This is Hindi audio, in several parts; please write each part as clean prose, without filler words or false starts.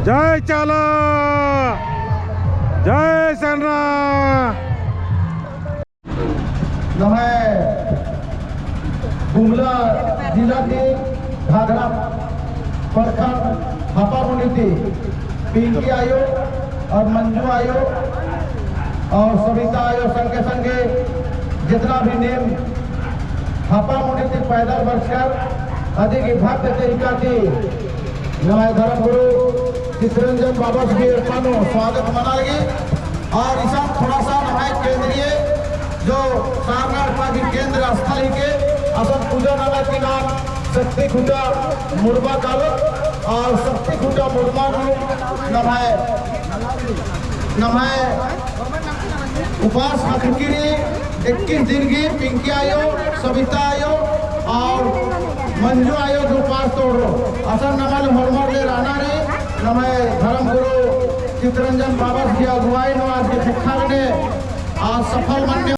जय चाला, जय सरना। मैं गुमला जिला के घाघरा प्रखंड हापा मुनिति पिंकी आयोग और मंजू आयोग और सविता आयोग संगे संगे जितना भी नेम हापा मुनिति पैदल बचकर अधिक भक्त तरीका की नवाय धर्म गुरु चित्रंजन बाबा जी पानो स्वागत मना लगे। और इस थोड़ा सा नवाय केंद्रीय जो सारनाथ की केंद्र स्थल के असल पूजा नाला के नाम शक्ति खुटा मुड़वा कालो और शक्ति खुटा मुड़वा नवाय नवाय उपास हकीरी 21 दिन की पिंकी आयो सविता आयो और मंजू आयो जो उपास तोड़ो असल नमल हरमर ले रहना रे नमय धर्म गुरु चित्रंजन बाबा की अगुवाई नो आज के शिक्षा ने आज सफल मान्य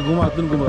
घुमा तुम घुमा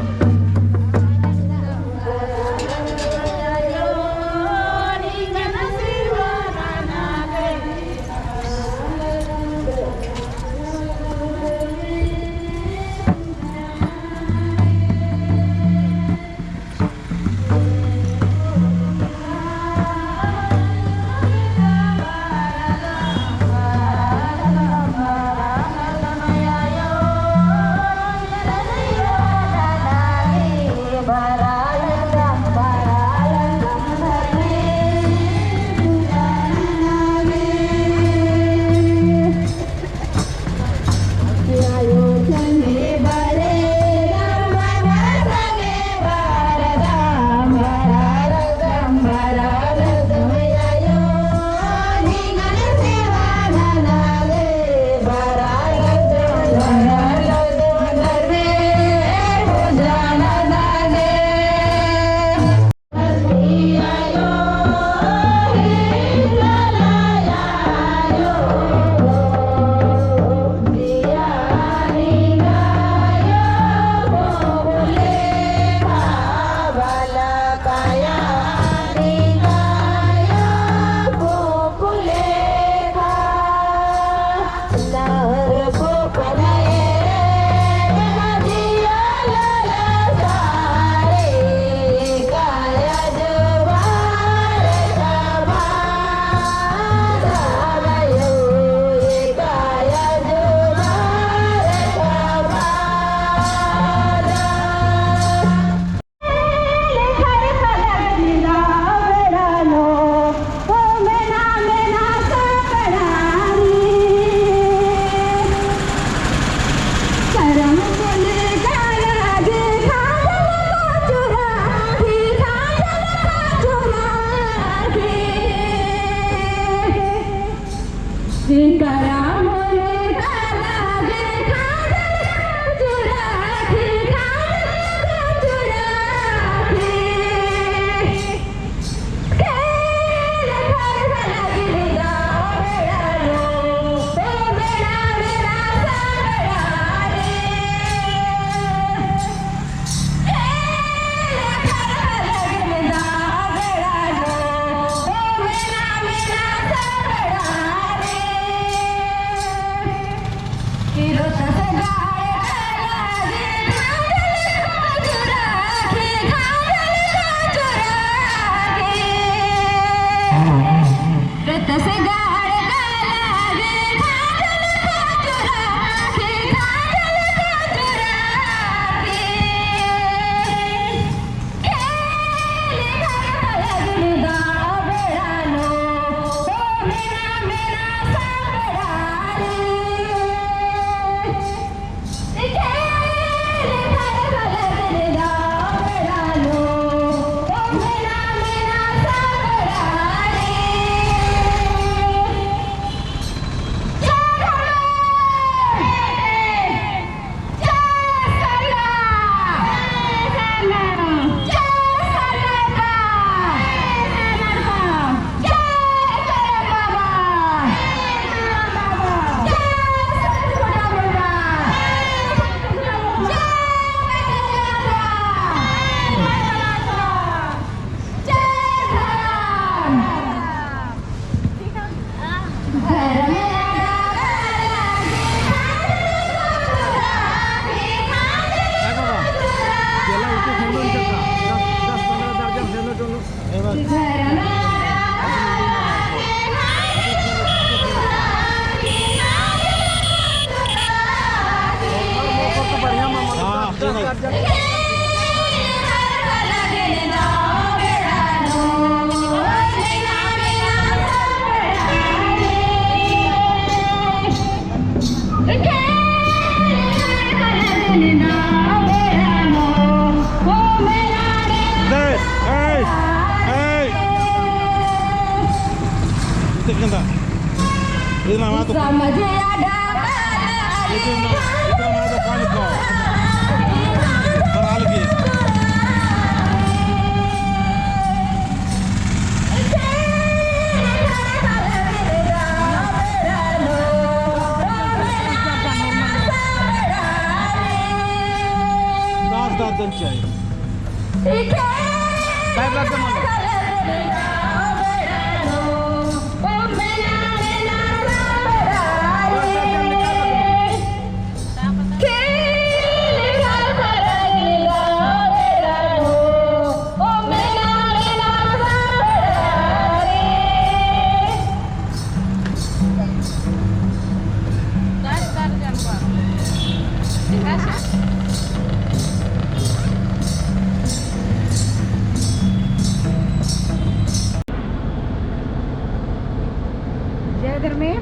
वेदर में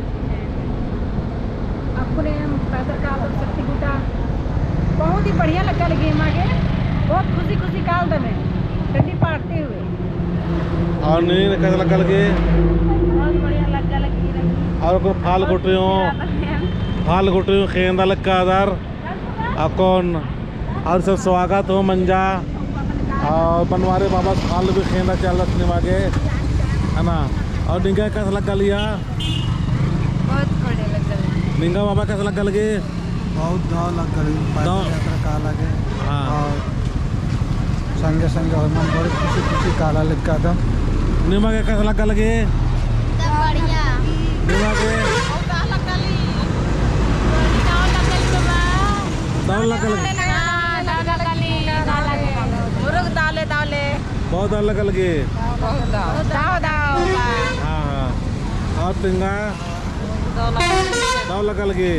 आपको ने पैदल का आदत शक्ति गुटा बहुत ही बढ़िया लगे मागे बहुत खुशी काल दमे ठंडी पाड़ते हुए और नहीं कैसा लगे बहुत बढ़िया लगी और फाल गुट रही हूँ खेंदा लग आधार अकौन और सब स्वागत हो मंजा और बनवारे बाबा फाल भी खेंदा चल रहा सिनेमा के है ना। और निंगा कैसा लगा लिया बहुत बढ़िया लगा निंगा बाबा कैसा लगा लगे बहुत दाव लग गई यात्रा का लगे हाँ और संगे संगे मन बड़ी खुशी काला लगा था निमा के कैसा लगा लगे बढ़िया निमा के दाव लगा लगे बहुत दाव लगा लगे हाँ हाँ और तिंगा दाव लगा लगे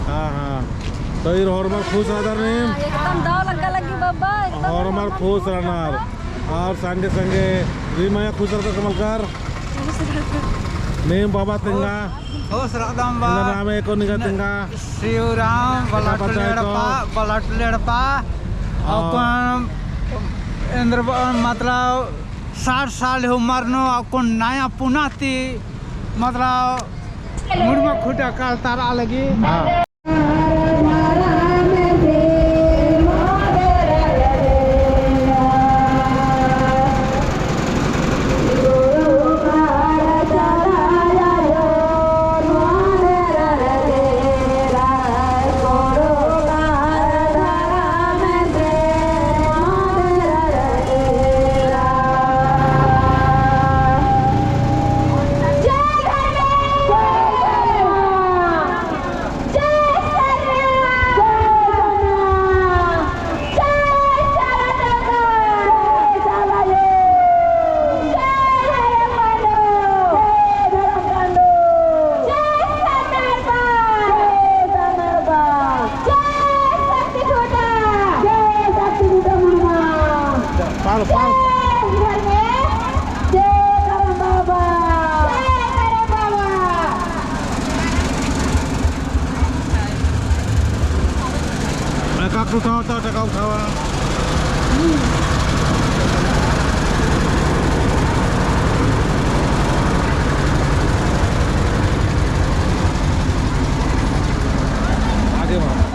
हाँ हाँ तो ये हॉर्मर खुश रहता नहीं एकदम दाव लगी बाबा हॉर्मर खुश रहना और संगे संगे रीमा खुश रहता कमलकार नेम बाबा तिंगा खुश रहदम नाम एक निगा तिंगा शिवराम बलट लेड़पा इंद्र मतलब 60 साल उम्र नो अपन नया पुनाती मतलब मुर्मा खुटा काल तारा लगी हाँ पाल पाल टका उठाओ तो टका उठाओ आगे बढ़ो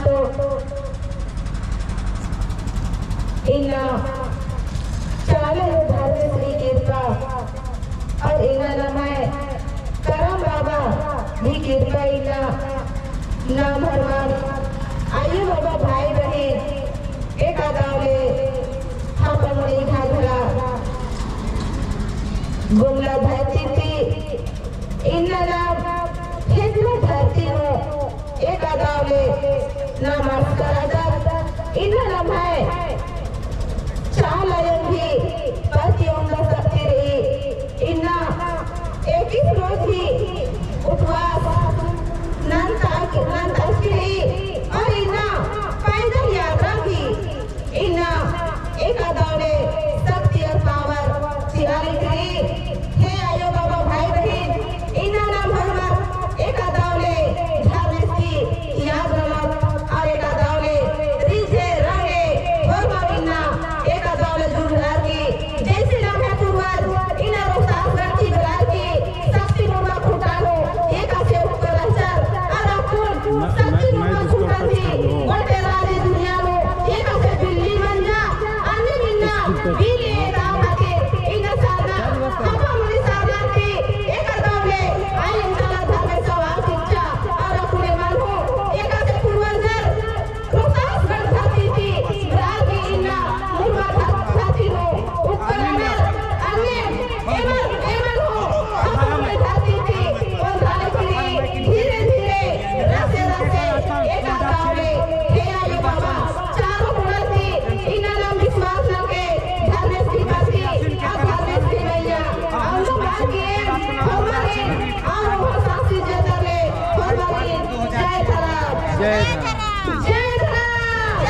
तो इना चाले धर्म श्री कृपा और इना नमः करम बाबा भी कृपा इना नाम हरमान आइए बाबा भाई बहन एक आदावले हापन मणि घाघरा गुमला धरती थी इना नाम हिजरा धरती हो एक आदावले नमस्कार आदर इना नाम है चाल भी प्रतियों सकती रही इन्ना 21 रोज ही उपवास नंताक्षरी और इन्ना पैदल यात्रा भी इन्ना एक दौड़े शक्ति और पावर सियारी करी हे आयो बाबा भाई बहन इन्ना नाम भगवान एक दौड़े धर्म की याद रमत और एक दौड़े रिझे रंगे भगवान इन्ना एक दौड़े जुड़ार की जैसे नाम है पूर्वज इन्ना रोहतास गढ़ी बरार की शक्ति मुर्गा फुटानो एक से ऊपर रहकर और अकुल शक्ति मुर्गा फुटान थी बड़े राजे दुनिया में एक से बिल्ली बन जा अन्य बिन्ना बिल्ली राम के इन्ना सारना हम मुनि सारना की एक दौड़े आई इंशाल्लाह धर्म सवाल शिक्षा और अकुल मन हो एक से पूर्वज रोहतास गढ़ धरती थी बरार की इन्ना मुर्गा धरती हो ऊपर अन्य एमन हो हम धरती थी और धरती धीरे धीरे रसे एक दौड़े हे आयो बाबा चारों मूर्ति इन्ना नाम विश्वास लगे धर्म की बाती धर्म की मैया हम लोग आगे हमारे और वो साथी जदले हमारी जय धरा जय जय धरा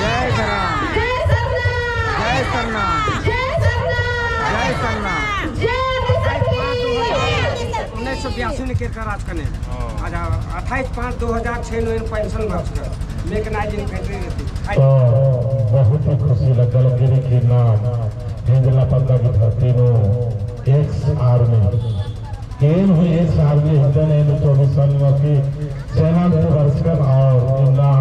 जय धरा जय सरना जय सरना जय सरना जय सरना जय उन्नीस सौ बयासी ने केरकर राज कने आज 28/5/2006 में पेंशन बख्श मेकनाइजिंग फैक्ट्री रहती बहुत ही खुशी लगल गिरी की नाम हिंदला पत्ता की धरती नो एक्स आर्मी केन हुई एक्स आर्मी हिंदन एन 24 साल की सेना में वर्षकर और इन्ना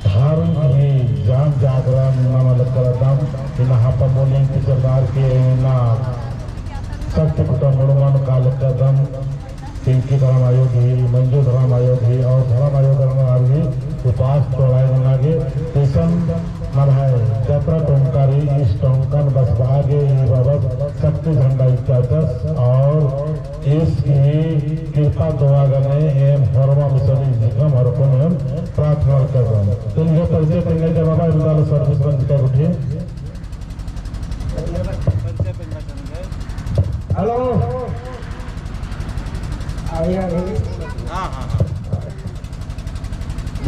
धर्म की जान जागरण नाम करदम इन्ना हापा बोलें की सरदार के इन्ना शक्ति कुटुंब मुड़मान काल कदम पिंकी धर्म आयोग ही मंजू धर्म आयोग ही और धर्म आयोग भी उपास चौड़ाई लागे स्टेशन मन है जत्रा टोंकारी इस टोंकन बस भागे बाबत शक्ति झंडा इत्यादस और इसकी कृपा दुआ गने एम हरमा मिशन जिकम हर को हम प्रार्थना कर रहे हैं तुम ये परिचय देंगे जब बाबा इंदाल सर्विस बंद कर उठिए हेलो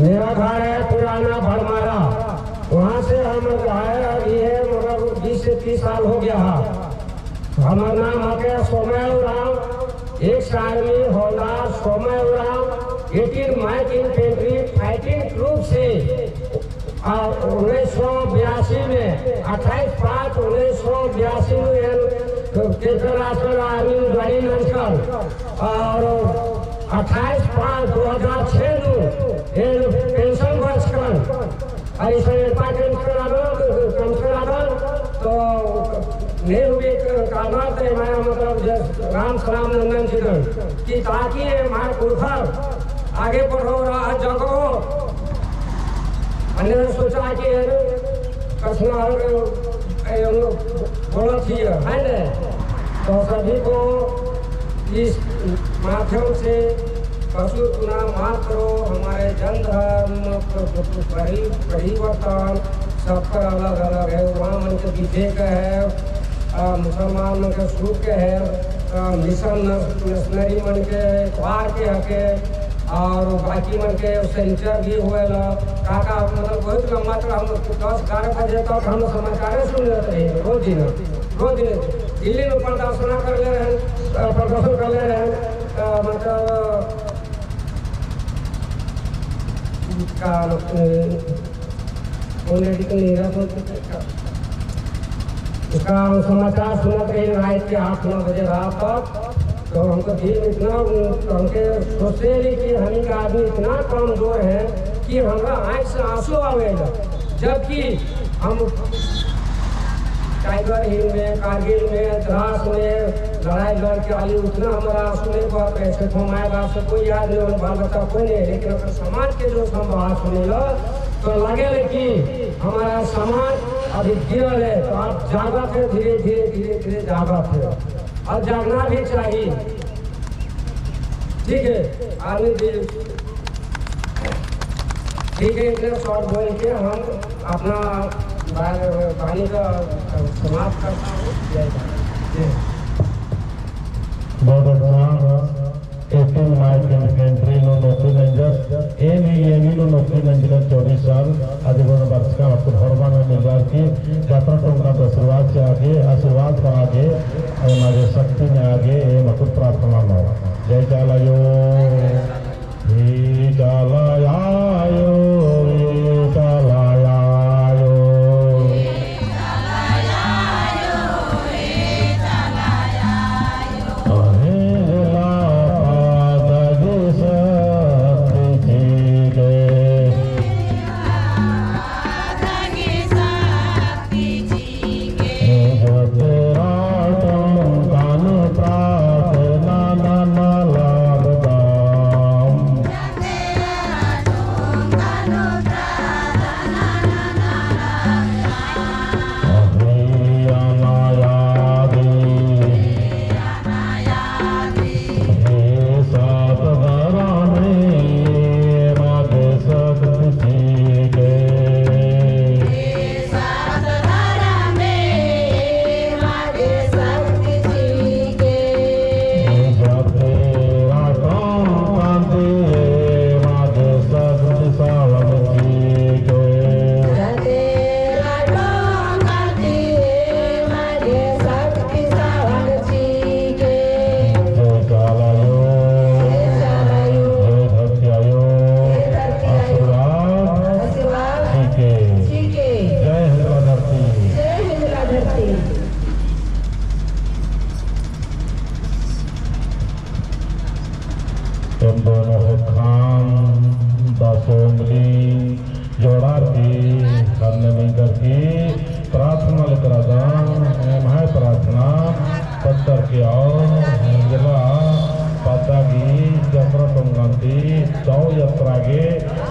मेरा घर है पुराना भरमारा वहाँ से हम आए अभी है मगर 20 से 30 साल हो गया है हमारा नाम है सोमय उराम एक आर्मी हौलदार Somay Uram 18 mike infantry fighting group से 1982 में 28/5/1982 में आर्मी ज्वाइन और 28/5/2006 पेंशन वर्ष कर ऐसे तो नेहरू भी करना थे मैं मतलब राम सलाम नंदन सिंह कि ताकि हमारे पुरखा आगे बढ़ो रहा जगो हमने सोचा कि कसना बोला थी है ना तो सभी को इस माध्यम से पशु चुना माफ करो हमारे जन धर्म परिवर्तन सबका अलग अलग है वहाँ मन के विधेयक है मुसलमान मन के सुख के है मिशन मिशनरी मन के अखबार के हके और बाकी मन के सेंटर भी हुए काका मतलब बहुत लंबा तक हम 10-11 बजे तक हम समाचार सुन रहे हैं रोज दिन दिल्ली में प्रदर्शन कर ले रहे हैं प्रदर्शन कर ले रहे हैं मतलब का उसका समाचार सुना कहीं रात के 8-9 बजे रात तक तो हमको भी इतना हमके सोचे कि हम का आदमी इतना कमजोर है कि हमरा आँख से आंसू आवेगा, जबकि हम टाइगर हिल में, कारगिल में, द्रास में लड़ाई लड़ के आई, उतना हमारा सुने को कैसे तो माए बाप से कोई याद नहीं, बाल बच्चा कोई नहीं, लेकिन अगर समाज के जो हम बात सुने लो तो लगे कि हमारा समाज अभी गिरल है, तो आप जागृत है, धीरे धीरे धीरे धीरे जागृत है और जागना भी चाहिए। ठीक है, आगे भी ठीक है, इतने शॉर्ट बोल के हम अपना वाणी का समाप्त करता हूँ। बहुत अच्छा 18 माइल इन्फेंट्री नो नौकरी नंजर एमी नो नौकरी नंजर 24 साल अधिगुण वर्ष का आपको भरवान निर्वाह की यात्रा टोंका तो शुरुआत से आशीर्वाद का आगे हमारे शक्ति में आगे मकुट प्रार्थना में जय चालायो हे चालायो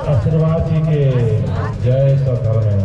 आशीर्वाद जी के जय सधर्म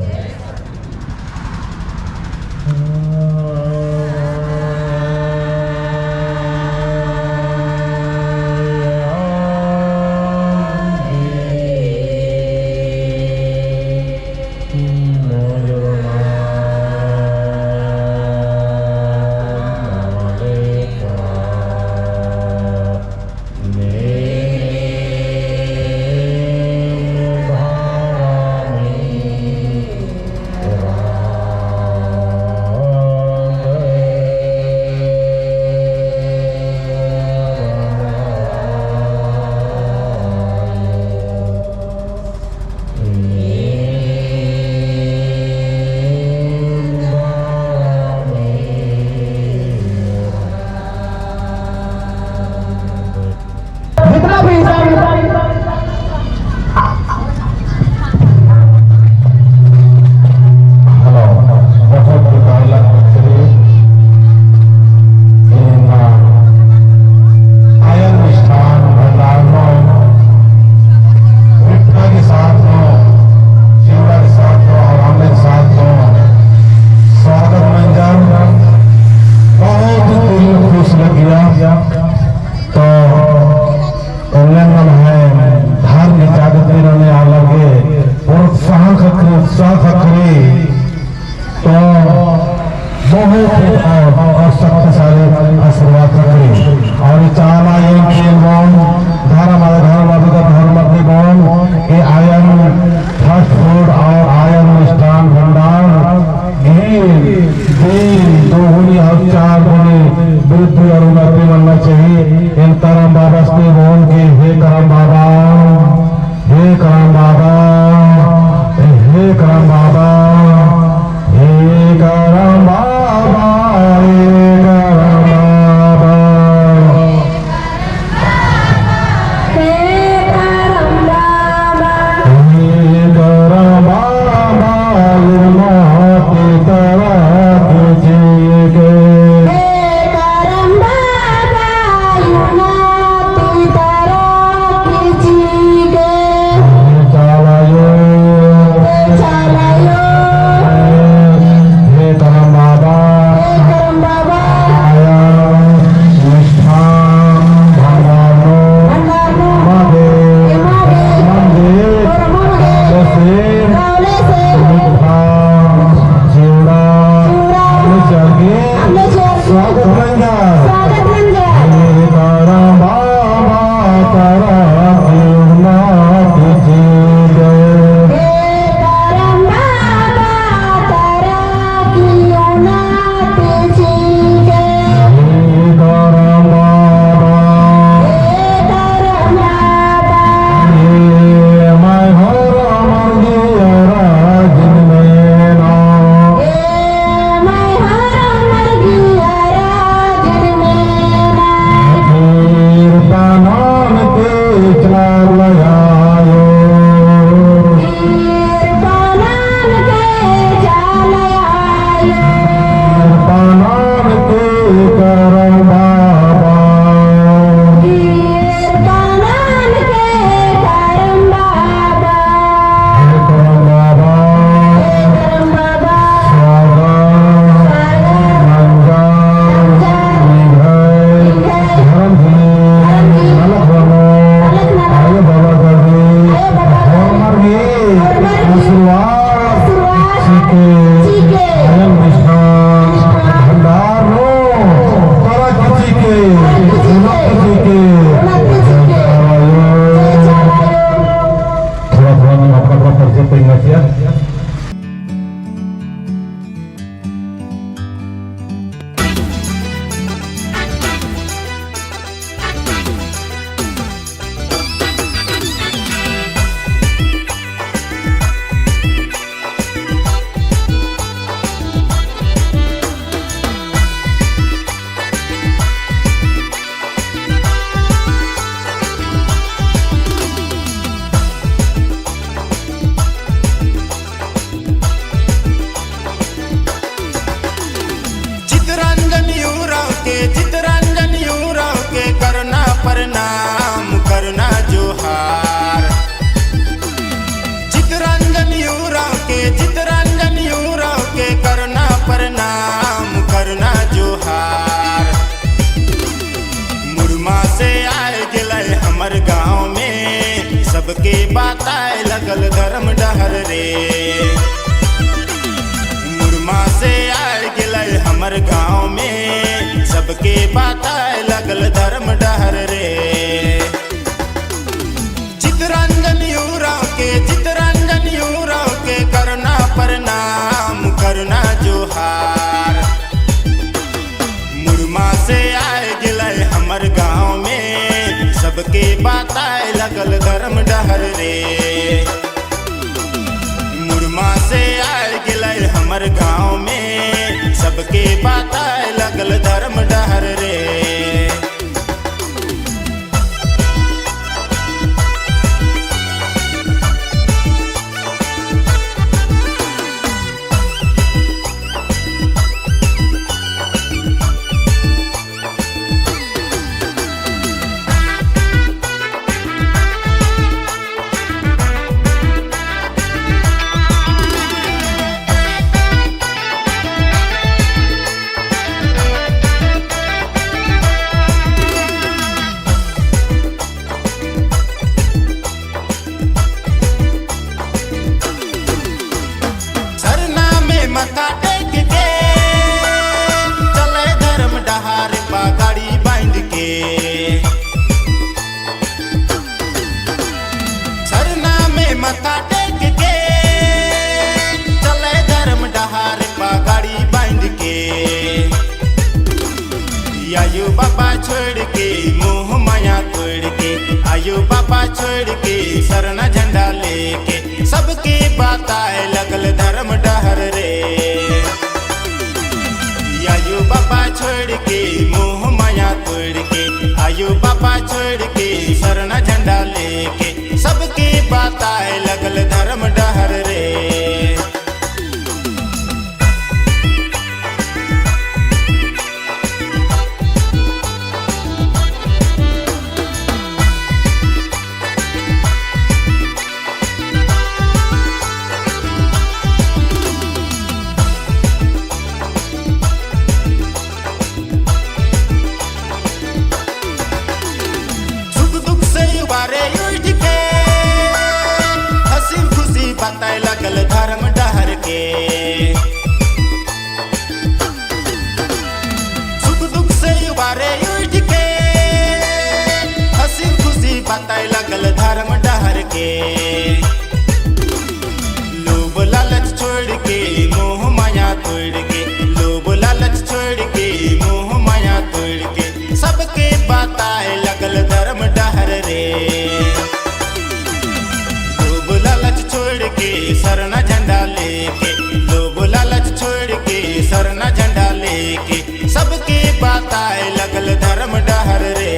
सबके बताए लगल धर्म डहर रे। मुरमा से आए गिले हमर गाँव में, सबके बताए लगल धर्म डहर रे। चितरंजन यूराव के करना प्रणाम करना जोहार। मुरमा से आए गिले हमर गाँव में, सबके बताए लगल धर्म डहर रे। मुरमा से आए गिले हमर गाँव में, सबके बताए लगल धर्म डहर रे। मत्था टेक के चले धर्म डहार पगड़ी बांध के। सरना में मत्था टेक के चले धर्म डहार पगड़ी बांध के। आयु बाबा छोड़ के मोह माया तोड़ के, आयु बाबा छोड़ के सरना झंडा लेके, सबके बताए लगल धर्म डहर रे। आयु बाबा छोड़ के मोह माया तोड़ के, आयु बाबा छोड़ के सरना झंडा लेके, सबके बताए लगल धर्म डहर रे। बताए लगल धर्म डहर के, सुख दुख से उबारे उठ के, हंसी खुशी बताए लगल धर्म डहर के। लोभ लालच छोड़ के मोह माया तोड़ के, लोभ लालच छोड़ के मोह माया तोड़ के, सबके बताए लगल धर्म डहर रे। छोड़ के सरना झंडा लेके, लोभ लालच छोड़ के सरना झंडा लेके, सबके बताए लगल धर्म डहर रे।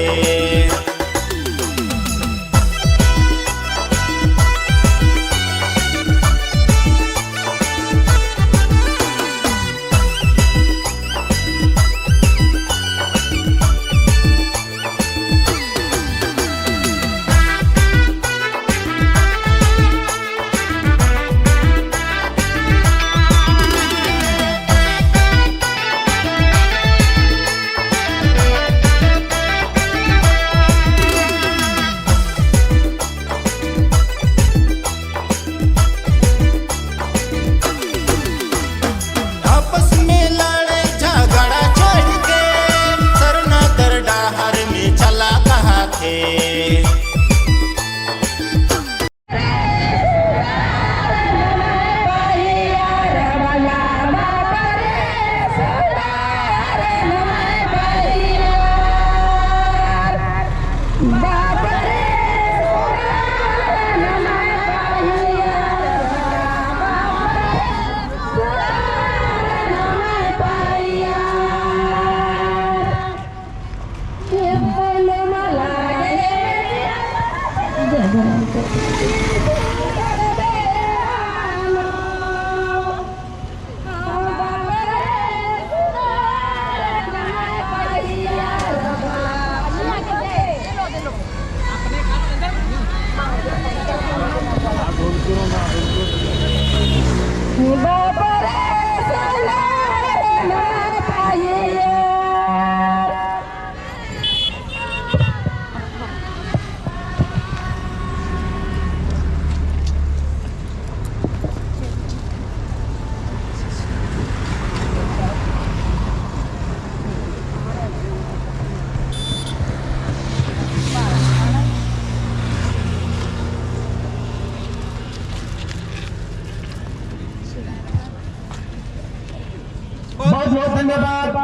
धन्यवाद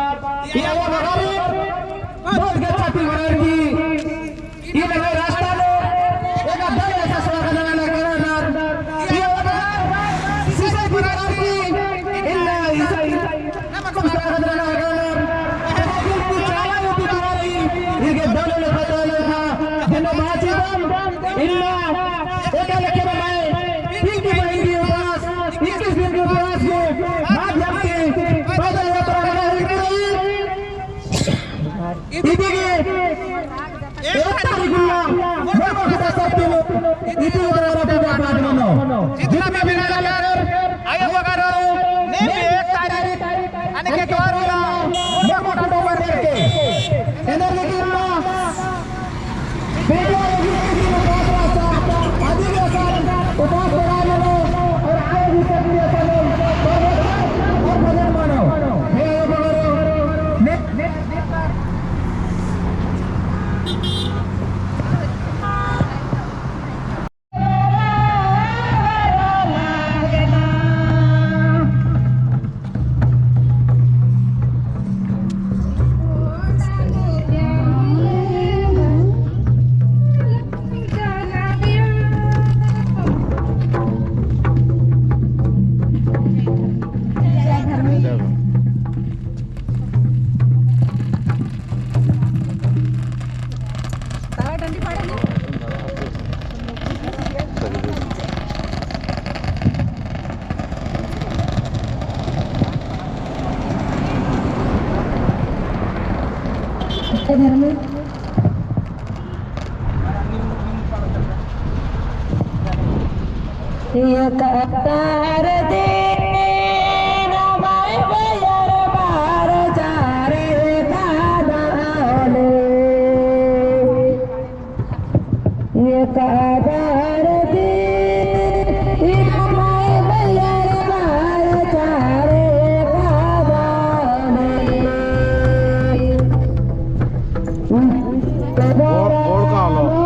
ये बहुत अच्छा टीम की ये लगे रास्ता में एक अद्भुत ऐसा स्वागत लगा ये सीसे की इन्ना स्वागत लगा इनके दोनों ने बताया था धन्यवाद इन्ना एक लगे बनाए तीन की महीने उपवास 21 दिन के उपवास में माध्यम से पैदल यात्रा जितना भी मिला आयो वगैरह ने भी एक तारीख आने के द्वार होला मोटा मोटा नंबर करके एनर्जी की बेटा की आदि के साथ उपवास कराने लो और आए भी सक्रिय चलो और भजन मानो हे वगैरह ने ये कतार दे नवाय बयर बार जारे कादाले ये कतार दे नवाय बयर बार जारे कादाले बोर्ड का लो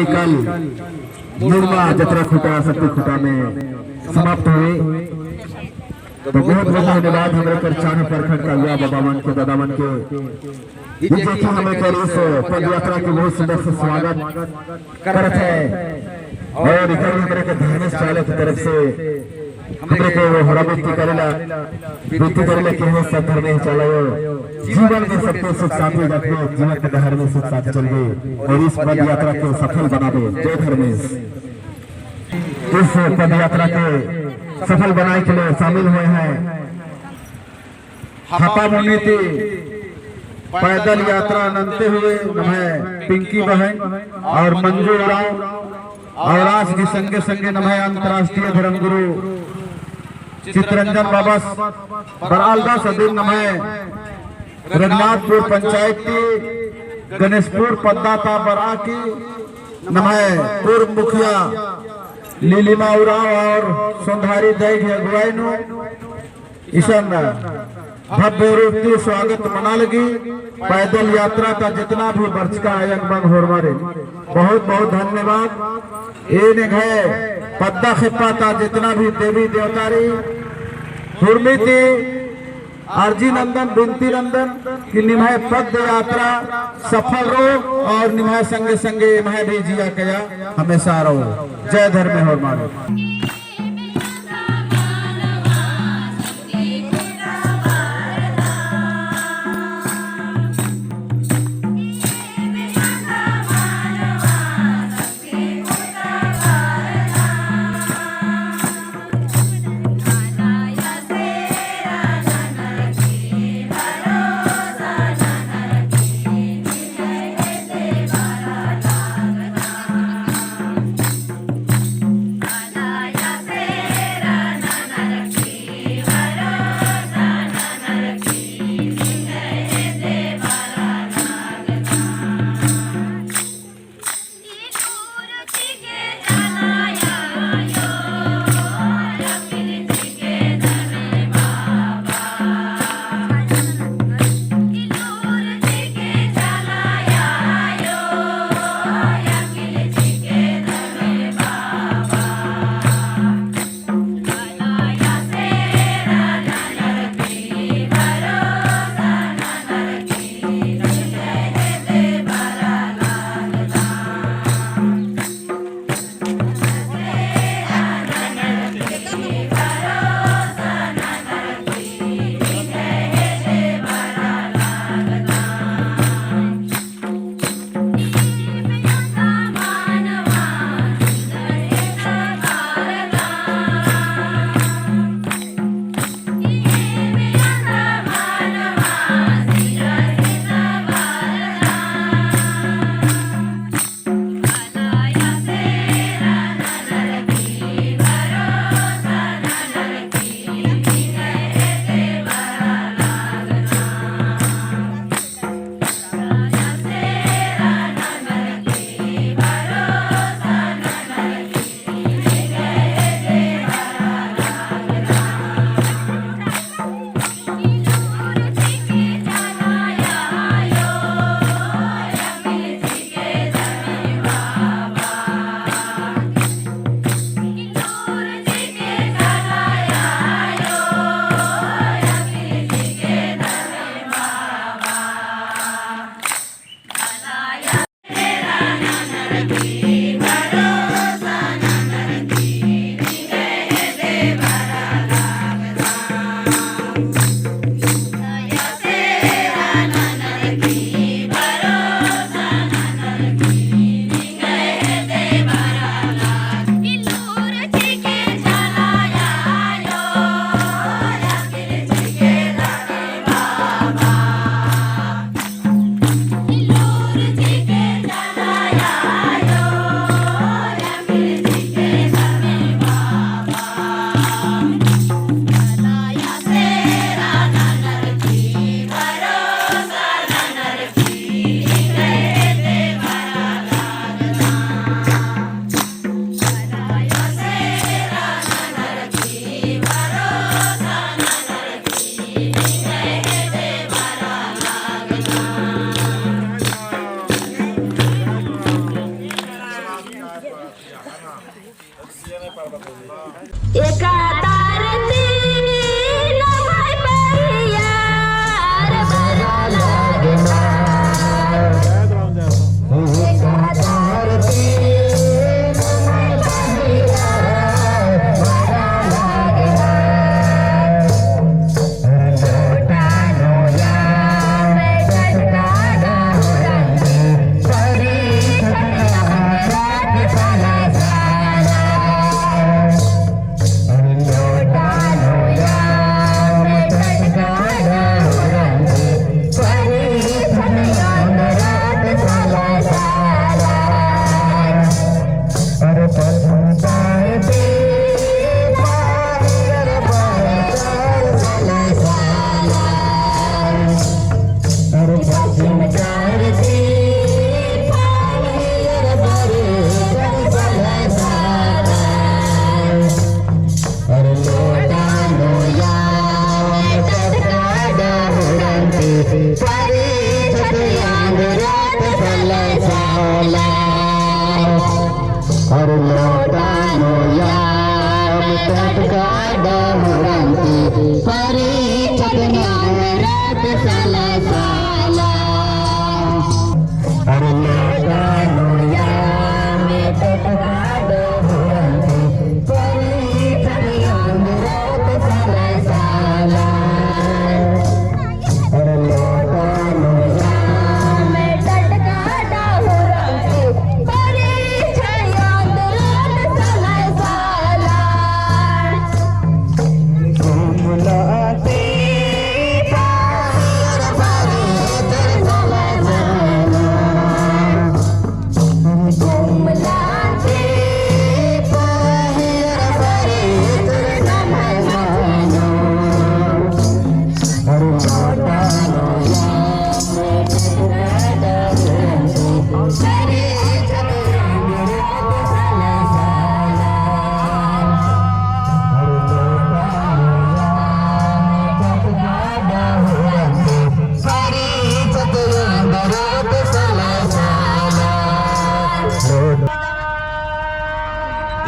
यानी कल निर्मा जत्रा खुटा शक्ति खुटा में समाप्त हुए। तो बहुत बहुत धन्यवाद हमारे परचान प्रखंड का युवा बाबा मन के दादा मन के देखिए हमें कर इस पद यात्रा के बहुत सुंदर से स्वागत करते हैं और इधर हमारे के धर्मेश चालक की तरफ से हमारे को हरा बेटी करेला के हो सब धर्म चलाओ जीवन में सबको सुख शांति रखो जीवन के धर्म में सुख शांति चले और इस पद यात्रा को सफल बना दो। जय धर्मेश। इस पद यात्रा के सफल बनाने के लिए शामिल हुए हैं हापा मुनीति पैदल यात्रा अनंते हुए नमः पिंकी बहन और मंजू राव और आज के संगे संगे नमः अंतर्राष्ट्रीय धर्मगुरु चित्रंजन बाबा बरालदास अधीन नमः रघुनाथपुर पंचायत की गणेशपुर पद्दाता बरा की नमः पूर्व मुखिया लीलिमा उराव और सुंधारी दैघ अगुवाई नु ईशन भव्य रूप से स्वागत मना लगी। पैदल यात्रा का जितना भी वर्ष का आयन बंग हो मारे बहुत बहुत धन्यवाद। ये है पद्दा खिप्पा था जितना भी देवी देवतारी हुर्मी थी आरजी नंदन बिनती नंदन की निभाए पद यात्रा सफल रहो और निभाए संगे संगे निभाए भी जिया कया हमेशा रहो। जय धर्म हो मारो। La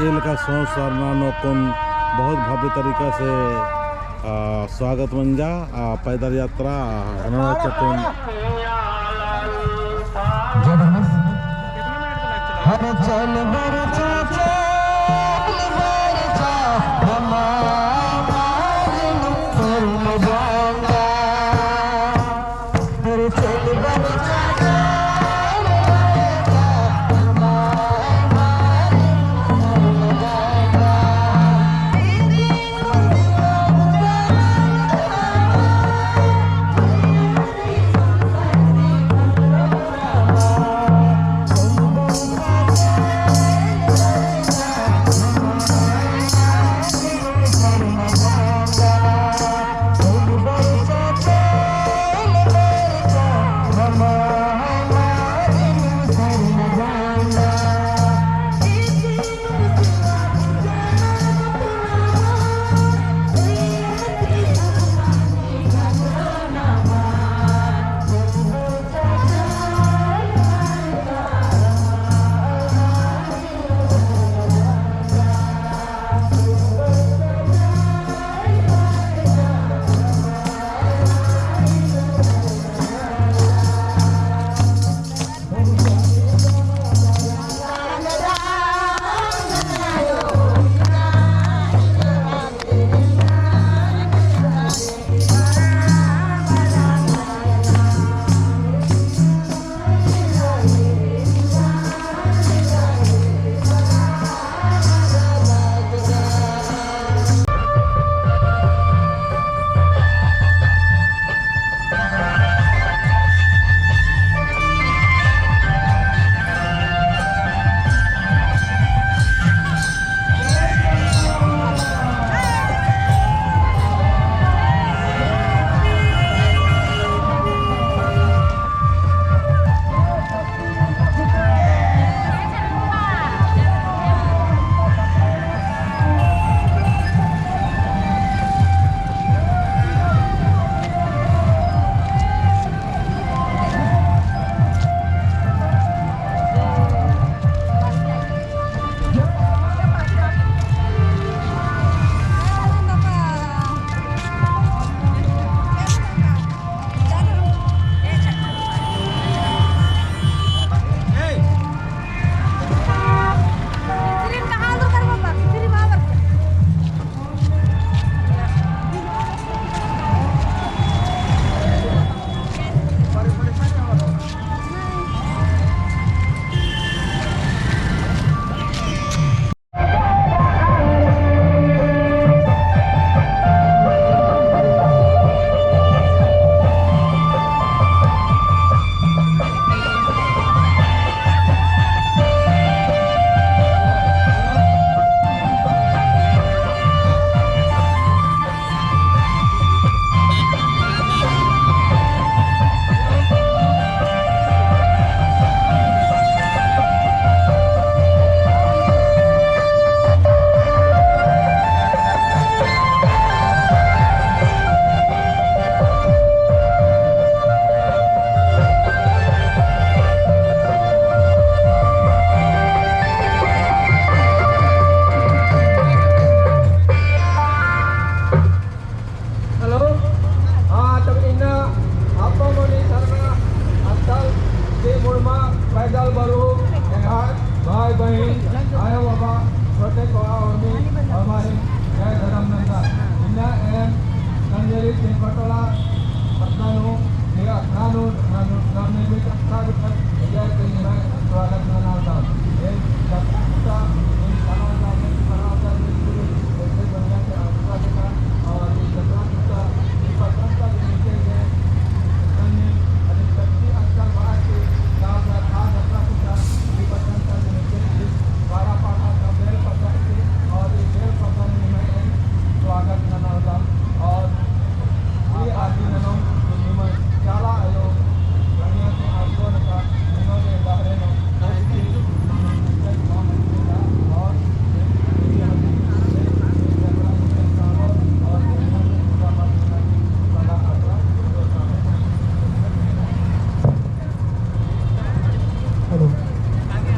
एल का सौ सरनानो कुन बहुत भव्य तरीका से स्वागत मंजा पैदल यात्रा चतुन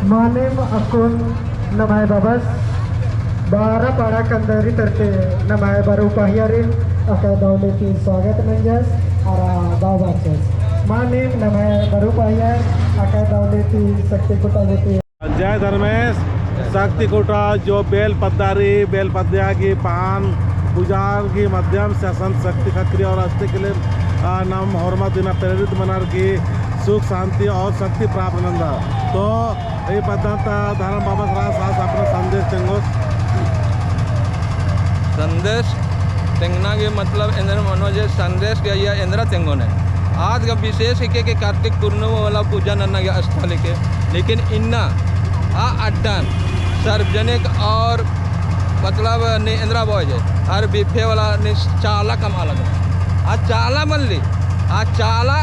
मानेम अकुन नमाय babas bara para kandari terte namay baru pahiarin akan dauleti swagat menjas ara bawachas manem namay baru pahiyar akan dauleti sakti kutaveti जय धर्मेश शक्ति कुटा जो बेल पद्या की पान पूजा के माध्यम से संत शक्ति खत्री और अस्थि के लिए नाम हरमत दिन प्रेरित मनार की सुख शांति और शक्ति प्राप्त नंदा तो ये पद्धत धर्म बाबा रास अपना संदेश देंगे संदेश तेंगना के मतलब इंद्र मनोज संदेश के या इंद्रा तेंगो ने आज का विशेष है कि कार्तिक पूर्णिमा वाला पूजा नन्ना के स्थल के लेकिन इन्ना अड्डन सार्वजनिक और मतलब इंदिरा बॉयज और बिफे वाला चाला कमा लगा आज चाला मल्ली आज चाला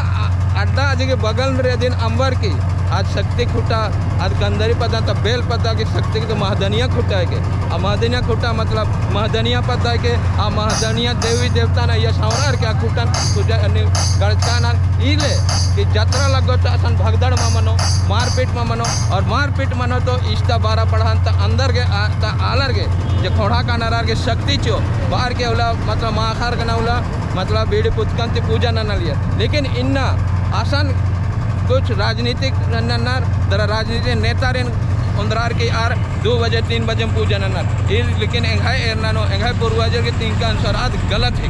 अड्डा आज के बगल में दिन अंबर की आज शक्ति खुटा आज कंदरी पता तो बेल पता की शक्ति की तो महदनिया खुटा है के महदनिया खुटा मतलब महदनिया पता है के महदनिया देवी देवता ने यह सौरार क्या खुटन पूजा गणका ना इले कि जतरा लगो तो असन भगदड़ में मनो मारपीट में मनो और मारपीट मनो तो इष्टा बारह पढ़ान तो अंदर के आलर के जो खोड़ा का नरार के शक्ति चो बाहर के उला मतलब माखार का ना उला मतलब बीड़ी पुतकंती पूजा न लिया लेकिन इन्ना आसान कुछ राजनीतिक राजनीतिक नेता उंदरार के आर 2 बजे 3 बजे पूजा नन्नर लेकिन एंगाई एरनानो एंगाई पूर्वजर के 3 का अनुसार आज गलत है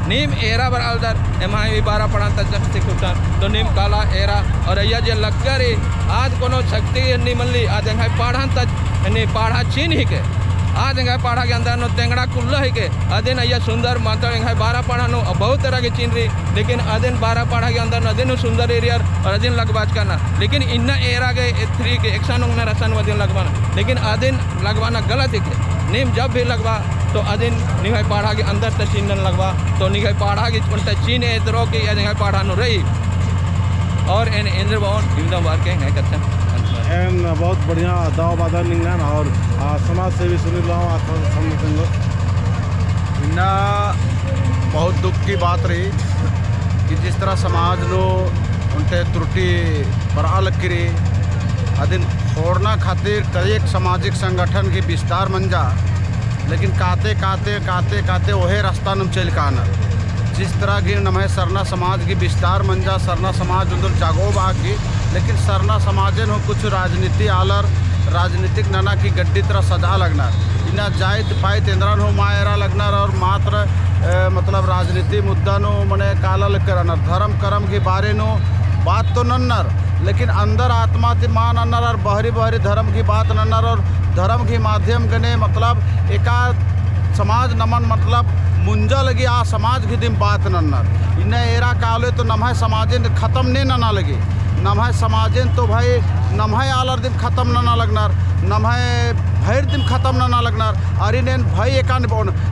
नीम एरा बरालदार एमाई भी 12 पढ़ा तक शक्ति खुटा तो नीम काला एरा और अय्या जे लगकर आज कोनो शक्ति नहीं मल्ली आज एंगाई पढ़ा तक नहीं पढ़ा छीन ही के आज एंगाई पढ़ा के अंदर नो तेंगड़ा कुल्ला है के अदिन अय्या सुंदर माता एंगाई 12 पढ़ा नो बहुत तरह के चीन रही लेकिन अदिन 12 पढ़ा के अंदर अदिन सुंदर एरिया और अदिन लगबाज करना लेकिन इन्ना एरा के 3 के एक्शन उंगना रसन वदिन लगवाना लेकिन अदिन लगवाना गलत है के नीम जब भी लगवा तो अदिन निगाई पढ़ा के अंदर तक चीन लगवा तो निगाई पढ़ा के उनता चीन इतरो के निगाई पढ़ा नो रही और इन इंद्र भवन एकदम बार के है करते एन बहुत बढ़िया दाव बादल निंगन और समाज सेवी सुनील राव इन्ना बहुत दुख की बात रही कि जिस तरह समाज लो उनते त्रुटि बराल करी अदिन छोड़ना खातिर कई एक सामाजिक संगठन की विस्तार मन जा लेकिन काते काते काते काते वही रास्ता नम चल काना जिस तरह की नमः सरना समाज की विस्तार मन जा सरना समाज उधर जागो बाकी लेकिन सरना समाजन हो कुछ राजनीति आलर राजनीतिक नाना की गड्डी तरह सजा लगना इना जायत पाइत इंद्रन हो मायरा लगना और मात्र मतलब राजनीति मुद्दा नो मने काला करना धर्म कर्म के बारे नो बात तो नन्नर लेकिन अंदर आत्मा ती मान नन्नर और बहरी बहरी धर्म की बात नन्नर और धर्म के माध्यम कने मतलब एका समाज नमन मतलब मुंजा लगी आ समाज की दिन बात नन्नर इन्हें एरा काले तो नमः समाजन खत्म नहीं ना लगे नमः समाजन तो भाई नमः आलर दिन खत्म ना लगनार नमः भैर दिन खत्म ना लगनार अरे ने भाई एकान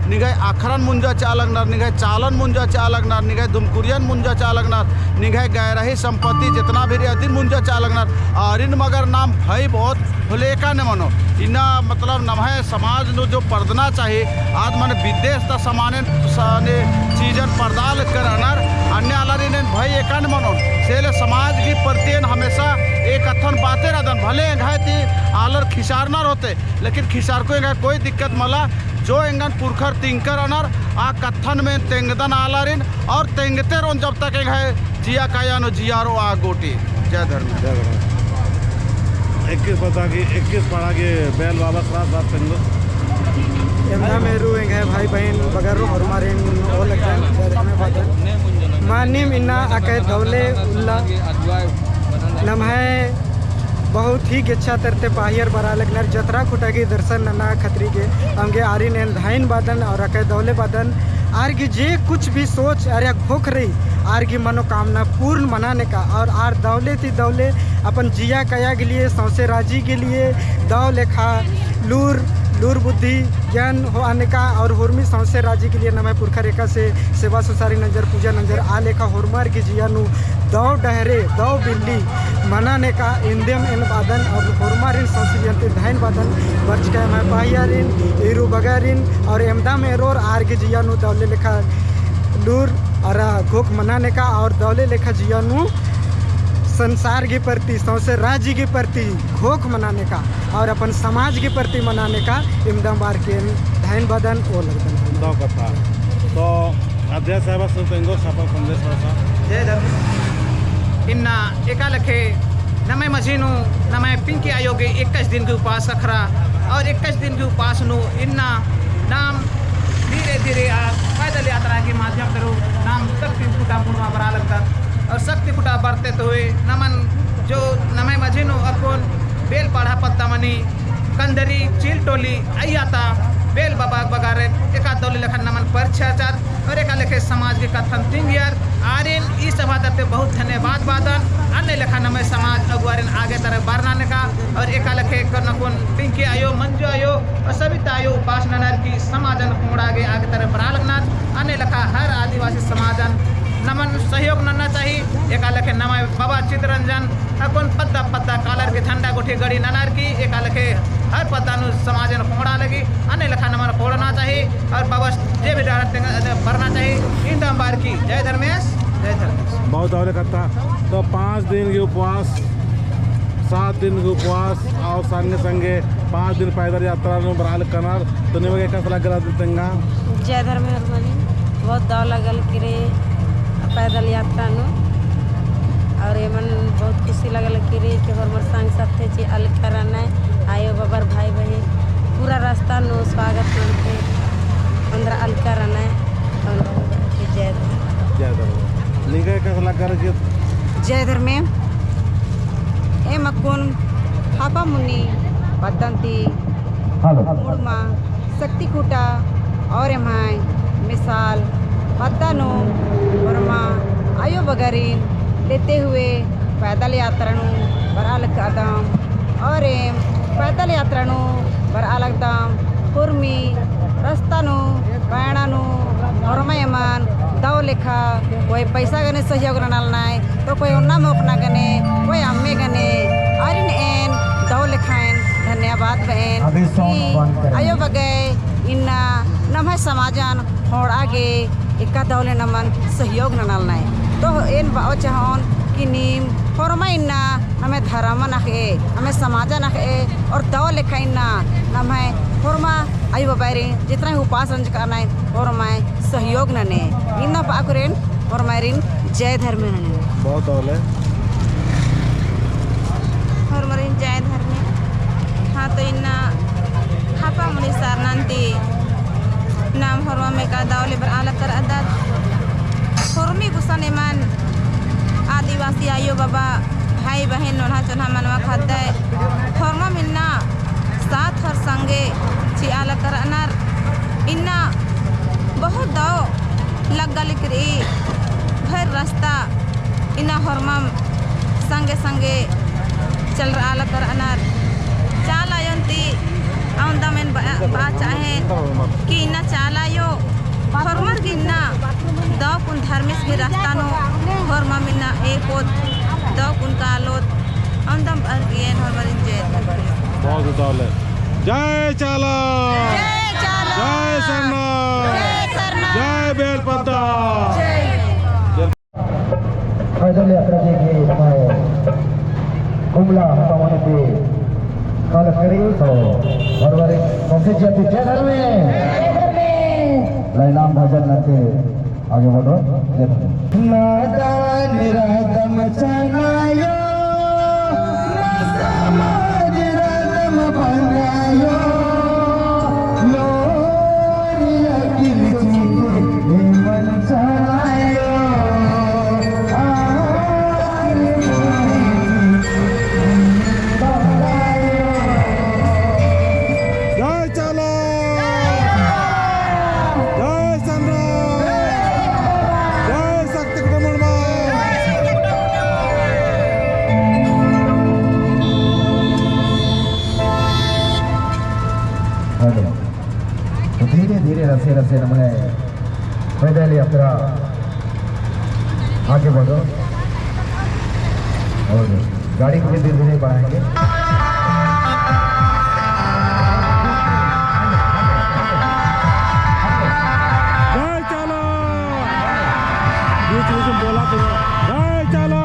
निगाय आखरन मुंजा चा लगनार निगाय चालन मुंजा चा लगनार निगाय दुमकुरियन मुंजा चा लगनार निगाय गैरही संपत्ति जितना भी अधीन मुंजा चा लगनार अरिन मगर नाम भाई बहुत बोले एका ने मनो इना मतलब नमः समाज नो जो पर्दना चाहिए आज मन विदेश तक समाने चीजन पर्दाल करानार अन्य आलरी ने भाई एका ने मनो सेले समाज की प्रत्येन हमेशा एक अथन बातें रहन भले एंगाय थी आलर खिसारनार होते लेकिन खिसार को एंगाय कोई दिक्कत मला जो एंगन पुरखर तिंकर अनर आ कथन में तेंगदन आलरिन और तेंगते रोन जब तक एंगाय जिया काया नो जियारो आ गोटी जय धर्म 21 पता की 21 पढ़ा के बैल बाबा खराब बात करेंगे एमना मेरू एंगाय भाई बहन बगैर और मारे ओ लगन मानिम इन्ना अके दौले उल्ला नमः बहुत ही गेच्छा तरते पाहियर बरा लगनर जतरा खुटा की दर्शन नना खतरी के हमगे आरी ने धाइन बादन और अके दौले बादन आर की जे कुछ भी सोच अरे खोख रही आर की मनोकामना पूर्ण मनाने का और आर दौले थी दौले अपन जिया कया के लिए सौसे राजी के लिए दौ लेखा लूर बुद्धि ज्ञान हो आने का और हुर्मी सौसे राजी के लिए नमः पुरखा रेखा से सेवा सुसारी नजर पूजा नजर आ लेखा हुरमार की जियानु दौ डहरे दौ बिल्ली मनाने का इंदेम इन बादन और हुरमार इन सौसी जंती धाइन बादन वर्ष का मैं पाहियारिन इरू बगैरिन और एमदा में एरोर आर की जियानु दौले लेखा लूर और घोक मनाने का और दौले लेखा जियानु संसार के प्रति सौसे राज्य के प्रति घोख मनाने का और अपन समाज के प्रति मनाने का इमदम बार के धाइन बदन ओ लगदन दो कथा तो अध्यक्ष साहब सुतेंगो सफल संदेश वासा जय धर्म इन्ना एका लखे नमे मजीनो नमे पिंकी आयोगे 21 दिन के उपवास रखरा और 21 दिन के उपवास नो इन्ना नाम धीरे धीरे पैदल यात्रा के माध्यम करो नाम शक्ति कुटा पूर्वा बरा लगता और शक्ति कुटा बढ़ते तो हुए नमन जो नमे मजीनो अपन बेल पढ़ा पत्ता मनी कंदरी चील टोली आयाता बेल बाबा बगारे एका दौली लखन नमन परचाचार और एका लेखे समाज के कथन तिंग यार आर्यन ई सभा दत्ते बहुत धन्यवाद बादन अन्य लेखा नमे समाज अगुआरिन आगे तरह बढ़ाने का और एका लेखे कनकुन पिंकी आयो मंजू आयो और सविता आयो उपासना नर की समाजन कुमड़ा आगे तरह बढ़ा लगना अन्य लेखा हर आदिवासी समाजन नमन सहयोग नन्ना चाहिए एका लेखे नमय बाबा चितरंजन अकुन पत्ता पत्ता कालर के झंडा गोठी गड़ी ननार की एका लेखे हर पत्ता नु समाजन कुमड़ा लगी अन्य लेखा नमन फोड़ना चाहिए और बाबा जे भी भरना चाहिए इन बार की जय धर्मेश जय धर्मेश बहुत और कथा तो 5 दिन के उपवास 7 दिन के उपवास और संगे संगे 5 दिन पैदल यात्रा में बराल कनर तो निमगे कैसा लग रहा तेंगा जय धर्मेश बनी बहुत दाव लगल कि पैदल यात्रा नु और एमन बहुत खुशी लगल कि हमर संग साथे छी अलकरना आयो बबर भाई बहन पूरा रास्ता नो स्वागत करते अंदर अलकरना और जय धर्म निगे कैसा लग रहा जय धर्मे ए मकुन हापा मुनि पद्दंती मुड़मा शक्ति कूटा और एमाय मिसाल पद्दानो वर्मा आयो बगरीन लेते हुए पैदल यात्रा बराल कदम और एम पैदल यात्रा बराल कदम कुर्मी रास्ता पैणा और मन दाव लेखा कोई पैसा गने सहयोग नालना तो कोई उन्ना मोकना गने कोई अम्मे गने और एन दाव लेखाएन धन्यवाद बहन आयो बगे इन्ना नम समाजन होड़ आगे इक्का दौले नमन सहयोग नालना तो एन बाओ चाहन कि नीम फरमा इन्ना हमें धर्म नखे हमें समाज नखे और दौ लेखा इन्ना हमें फरमा आयु बाबा जितना ही उपास रंज करना है फरमा सहयोग नने इन्ना पाकुरेन फरमारिन जय धर्म नने बहुत और है फरमारिन जय धर्म हाँ तो इन्ना हापा मुनि सारनांती नाम फरमा में का दावले बर आलक कर अदत फरमी गुस्सा मान आदिवासी आयो बाबा भाई बहन नोल्हा चोल्हा मनवा खाता है फरमा मिलना साथ हर संगे ची आलक कर अनार इन्ना बहुत दाव लग गल करी भर रास्ता इन्ना फरमा संगे संगे चल रहा आलक कर अनार चाल आयंती औंदा में बा चाहे कि इन्ना चाल आयो फरमर गिन्ना दाव कुन धर्मेश भी रास्ता नो फरमा मिलना एक दाव कुन कालोत औंदम अर्गियन फरमर जय बहुत दौले जय चाला जय सरना जय बेलपत्ता पैदल यात्रा के हमारे कुमला हवाने पे काल करेंगे तो बरबरे कौन से जाति जय धर्म नाम भजन नते आगे बढ़ो नादान रागम चनायो समाज रागम बनायो लोरिया किलची मन चनायो जय चाला जय सन्ना जय शक्ति कुटुंबा तो धीरे धीरे रसे रसे नमने पैदल यात्रा आगे बढ़ो और गाड़ी को धीरे धीरे बढ़ाएंगे जय चाला बीच में बोला तो जय चाला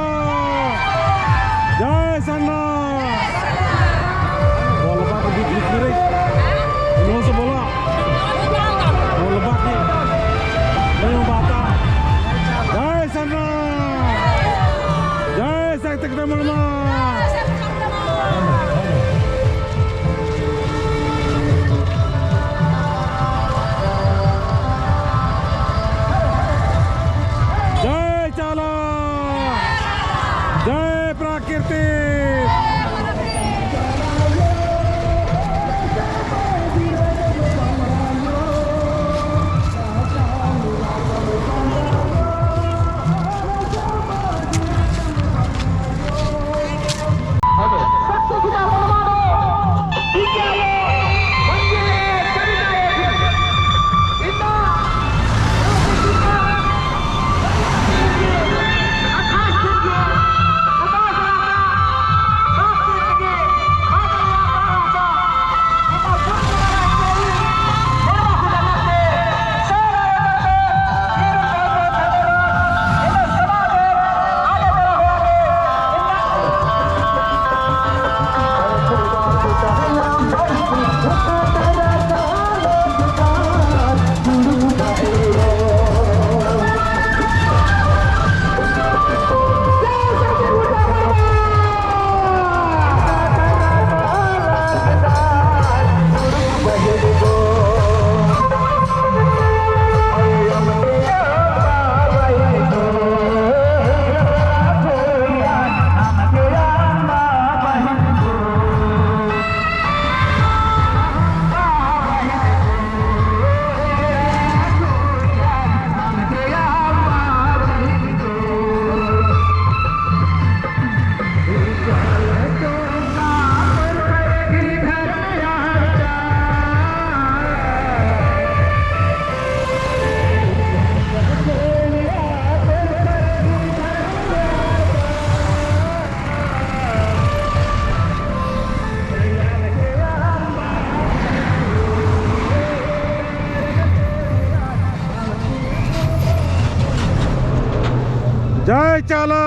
चाला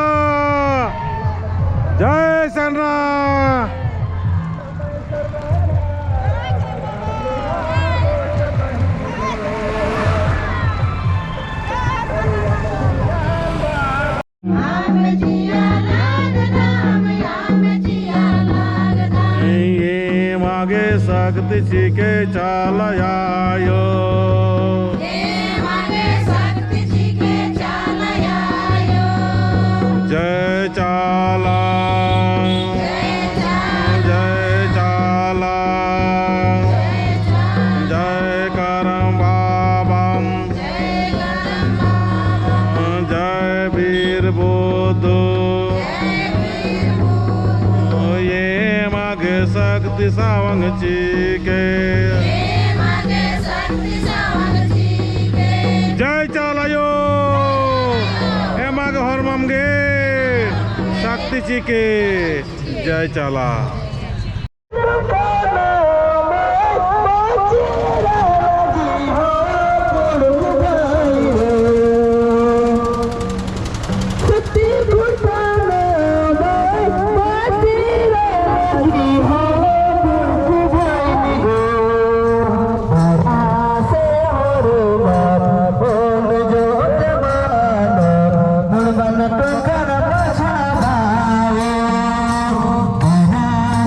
जय सरना। ये मागे शक्ति के चालयायो जय चाला जय चाला जय करम बाबा जय वीर बुद्धू ये मागे शक्ति सावंग जी के जय चालायो ए मागे हरममगे शक्ति जी के जय चाला। Bye.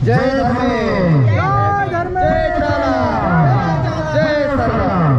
जय धर्मेश, जय धर्मेश, जय चाला, जय सरदार।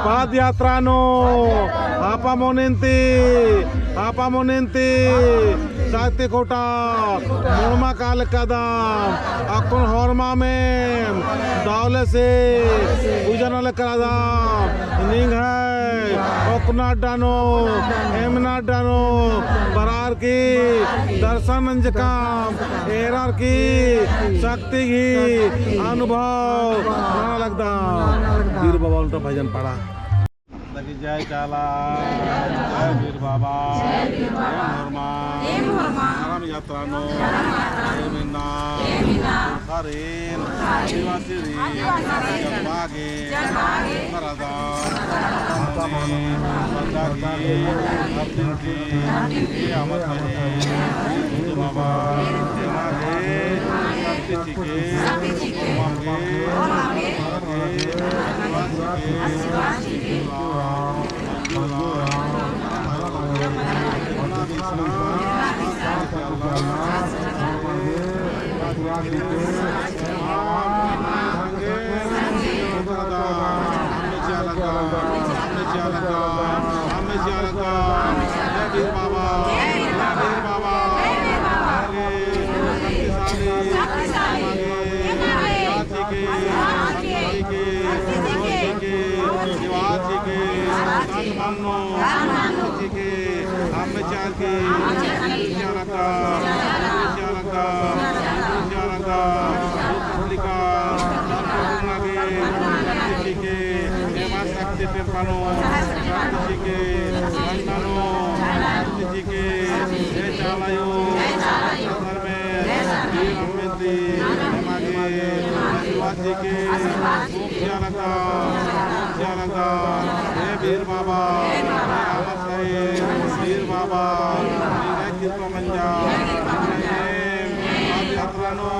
Padiatrano, apa moninti, sakti kota, murma kal kadam, akun horma में दावले से पूजन kadam, ning hai, okna dano, emna dano, barar की दर्शन अंजकाम, एरर की शक्ति की अनुभव ना लगता। वीर बाबा उनका भजन पढ़ा। जय चाला, जय वीर बाबा, जय मोरमा, आराम यात्रानो, जय मीना, हरेन, शिवासिरी, जगमागे, मरादान, हने, बंदागी, अपनिंती, आमत है, वीर बाबा, जमागे, शक्ति चिके, मांगे, वीर बाबा, वीर बाबा, कितना मंजा, यात्रानो,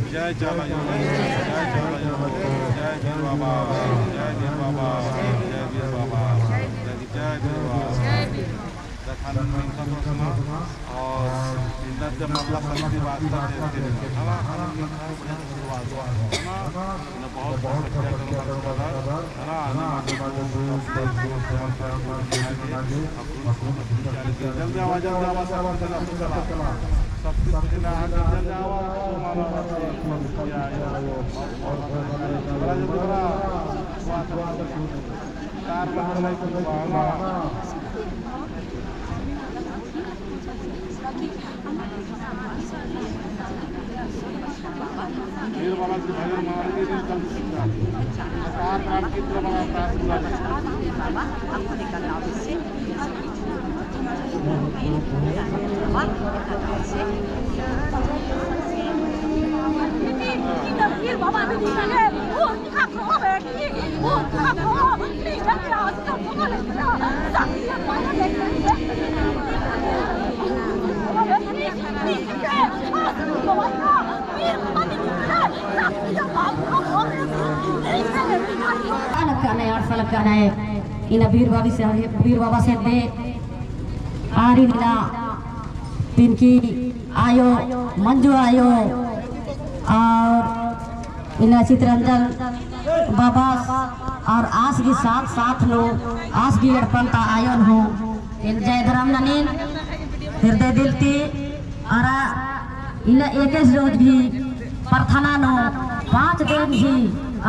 जय चाला, जय वीर बाबा, जय वीर बाबा, जय वीर बाबा, जय वीर बाबा। और नृत्य मतलब संगीत वास्ता देते हैं जल्दी आवाज वीर बाबा की भजन मानने की कम सात राम की तरफ इन वीर बाबा से दे आरी नीला पिंकी आयो मंजू आयो और इन चित्रंजन बाबा और आस की साथ लो आस की अड़पंता आयोन हो इन जय धर्म ननीन हृदय दिलती और इन 21 रोज भी प्रार्थना नो 5 दिन भी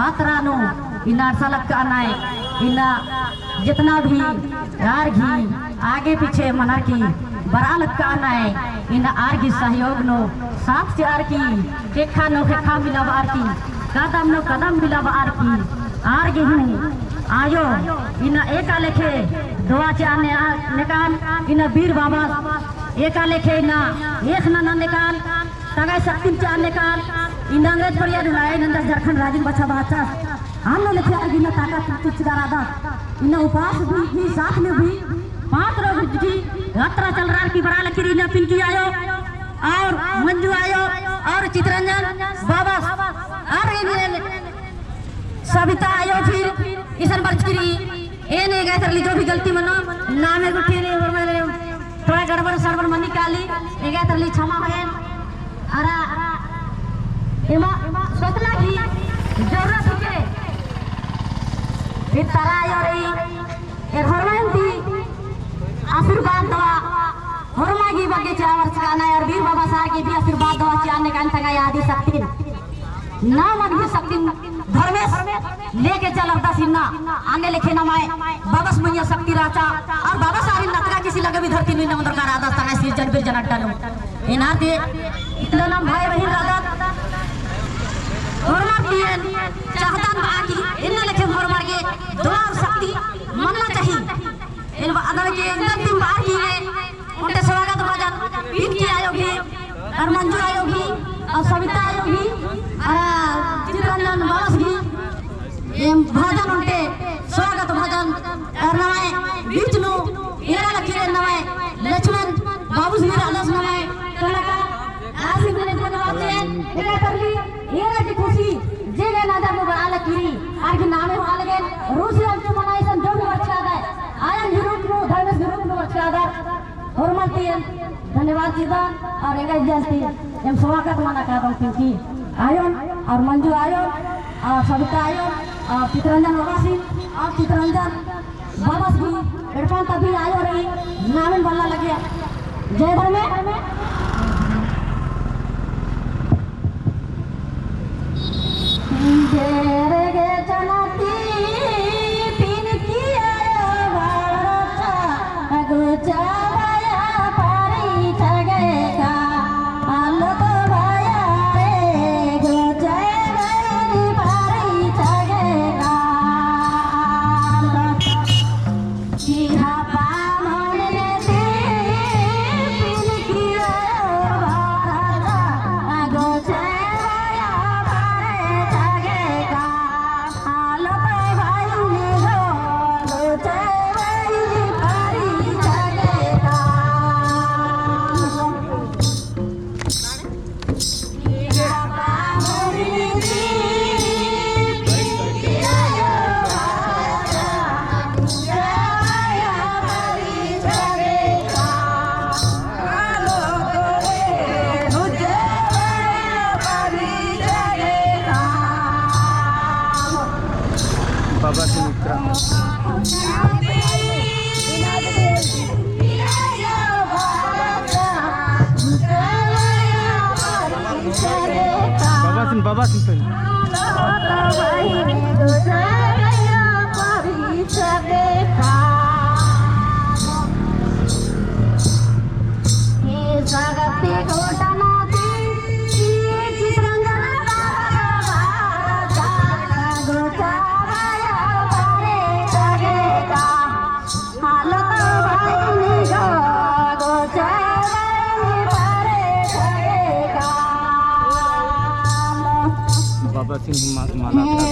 आतरा नो इन सलक का नाय इन जितना भी यार घी आगे पीछे मना की बड़ा लगता है इन आर की सहयोग नो साथ से आर की केखा नो केखा मिला आर की कदम नो कदम मिला आर की आर की हूँ आयो इन एका लेखे दुआ चाहने निकाल इन वीर बाबा एका लेखे इन एक ना निकाल तगाई शक्ति चाह निकाल इन अंग्रेज पर याद लाए नंदा झारखंड राज्य बचा बाचा हम लोग लिखे आगे ना ताकत कुछ दादा इन उपास भी साथ में भी 5 रोज की यात्रा चल रहा है कि बड़ा लकीरी ने पिंकी आयो और मंजू आयो और चित्रंजन बाबा और सविता आयो फिर ईशन बर्चकरी ए ने गए तर ली जो भी गलती मनो नाम है गुठी ने और मेरे थोड़ा गड़बड़ सड़बड़ मनी काली ए गए तर ली क्षमा है अरा एमा सोचला की जरूरत है फिर तारा आयो रही ए हरमंती आशीर्वाद दवा हरमागी बगे चावर चकाना और वीर बाबा साहब की भी आशीर्वाद दवा चाने का अंतगा आदि शक्ति नाम आदि शक्ति धर्मेश लेके चल अरदा सिन्ना आने लिखे नमाए बाबस मैया शक्ति राचा और बाबा सारी नतरा किसी लगे भी धरती नहीं नमदर का राधा तने सिर जन बिर जनट डालो इना दे इतना नाम भाई बहन राधा हरमार दियन चाहता बाकी इन लिखे हरमार के दुआ और शक्ति मनना चाहिए इन अदर के अंतिम बार की है उनके स्वागत भजन पिंकी आयोगी और मंजू आयोगी और सविता आयोगी और चित्रंजन बाबस भी ये भजन उनके स्वागत भजन और नवाए विष्णु येरा लकीरे नवाए लक्ष्मण बाबूस भी राधस नवाए कलाका आसिफ ने धन्यवाद है ये करली येरा की खुशी जेगे नजर में बड़ा लकीरी और के नामे वाले के रूसी अंचु मनाई सन जो भी अच्छा है आयन यूरोप नो धर्मेश यूरोप नो अच्छा है और मतियन धन्यवाद जीदा और एक जयंती हम स्वागत मना कर रहा हूं कि आयोन और मंजू आयो और सविता आयो और चित्रंजन बाबासी और चित्रंजन बाबस भी एडपान तभी आयो रही नामन बल्ला लगे जय धर्मे जय गे चनाती पिनकी आयो भारता अगुचाया पारी ठगेगा आलो तो भाया रे गुजय गई पारी ठगेगा जीहा पामन दे पिनकी आयो भारता अगुचाया पारी ठगेगा आलो तो भाई ने गो गुजय गई पारी ठगेगा बाबा की मित्रा बाबा सिंह हालो तो भाई बाबा सिंह माला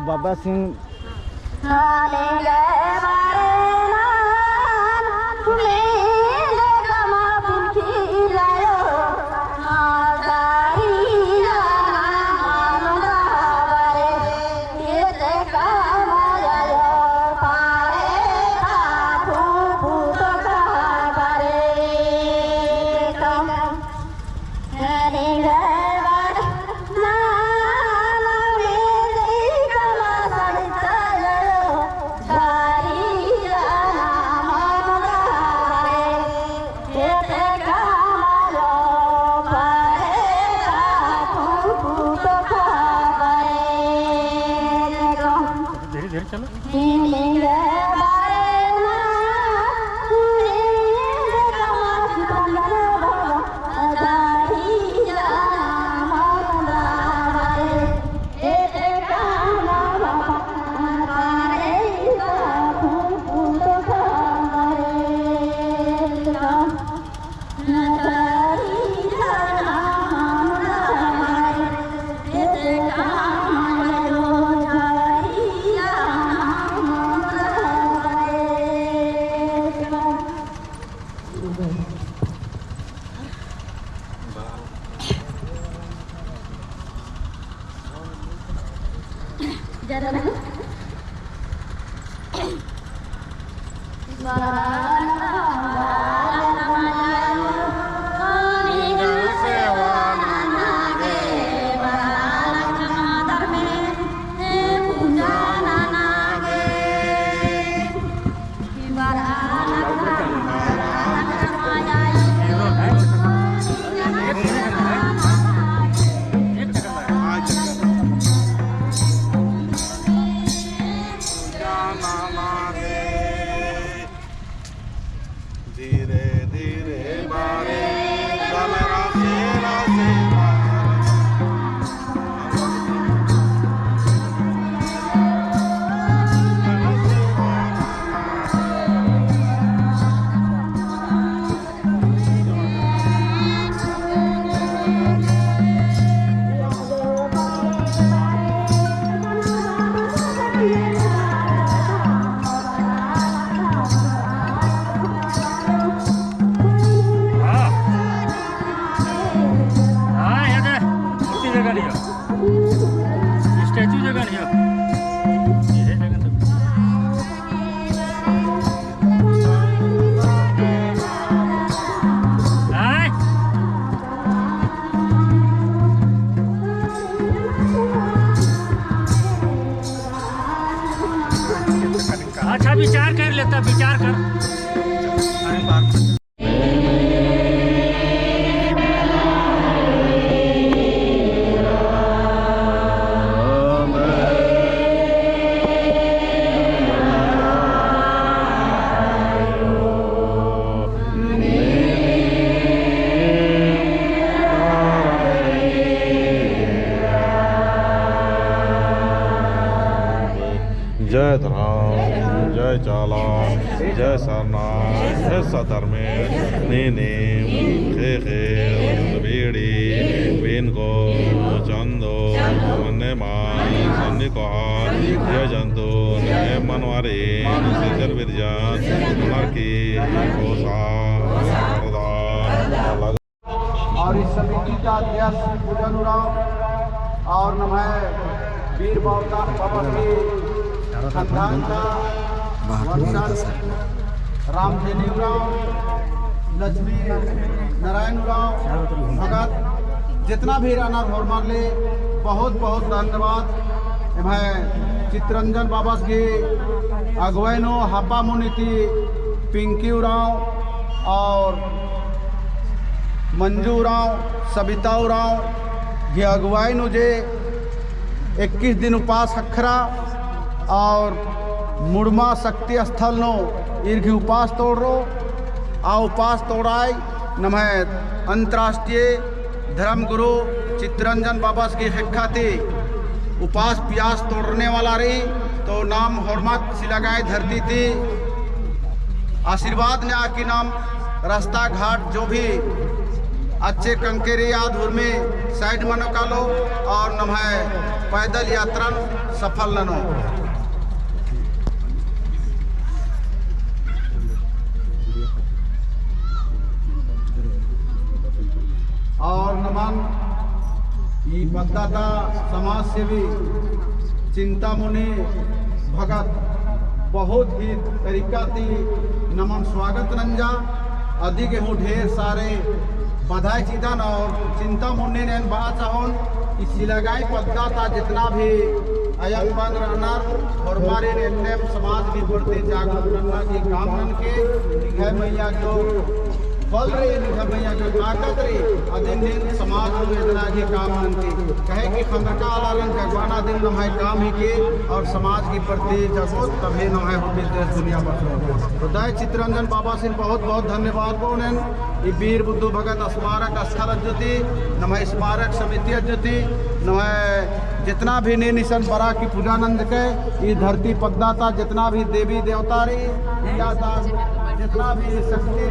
बाबा सिंह पूजा सधर्मे नेने खे बेड़ी बेनको चंदो मन्नेमान सन्निकोहार ये जंतु नए मनवारी सिजर बिरजान नरकी कोसा और इस समिति का अध्यक्ष पूजन उराव और नमः वीर बाबा के खानदान का वंशज रामजेनी उराव, लक्ष्मी नारायण उराव भगत जितना भी राना भोरमार ले बहुत बहुत धन्यवाद। मैं चित्रंजन बाबा के अगुवाईनो हापा मुनिति पिंकी उराव और मंजू उराव सबिता उराव ये अगुवाई नुजे 21 दिन उपास अखरा और मुड़मा शक्ति स्थल नो इर्घ उपास तोड़ रो आ उपास तोड़ाई नमः अंतर्राष्ट्रीय धर्म गुरु चित्रंजन बाबा की शिक्षा थी उपास प्यास तोड़ने वाला रही तो नाम हरमत सिलागाय धरती थी आशीर्वाद ने आकी नाम रास्ता घाट जो भी अच्छे कंकेरी आधुर में साइड में निकालो और नमः पैदल यात्रा सफल नो। और नमन ये मतदाता समाज सेवी चिंतामुनि भगत बहुत ही तरीका थी नमन स्वागत रंजा अधिक हूँ ढेर सारे बधाई चिदन और चिंता मुन्नी ने बात चाहोन कि सिलगाई पददाता जितना भी अयंग बंद रहना और हमारे ने समाज की बढ़ते जागरूक रहना की काम के मैया जो बल रही भैया जो ताकत रही दिन दिन समाज में इतना के काम के कहे कि खंडका लालन जगवाना दिन न है काम ही के और समाज की प्रति जगत तभी न है देश दुनिया पर। तो दय चित्रंजन बाबा सिंह बहुत बहुत धन्यवाद बोने वीर बुद्धू भगत स्मारक स्थल ज्योति नमः स्मारक समिति ज्योति नमः जितना भी निशन बड़ा की पूजानंद के ये धरती पददाता जितना भी देवी देवता रही जितना भी शक्ति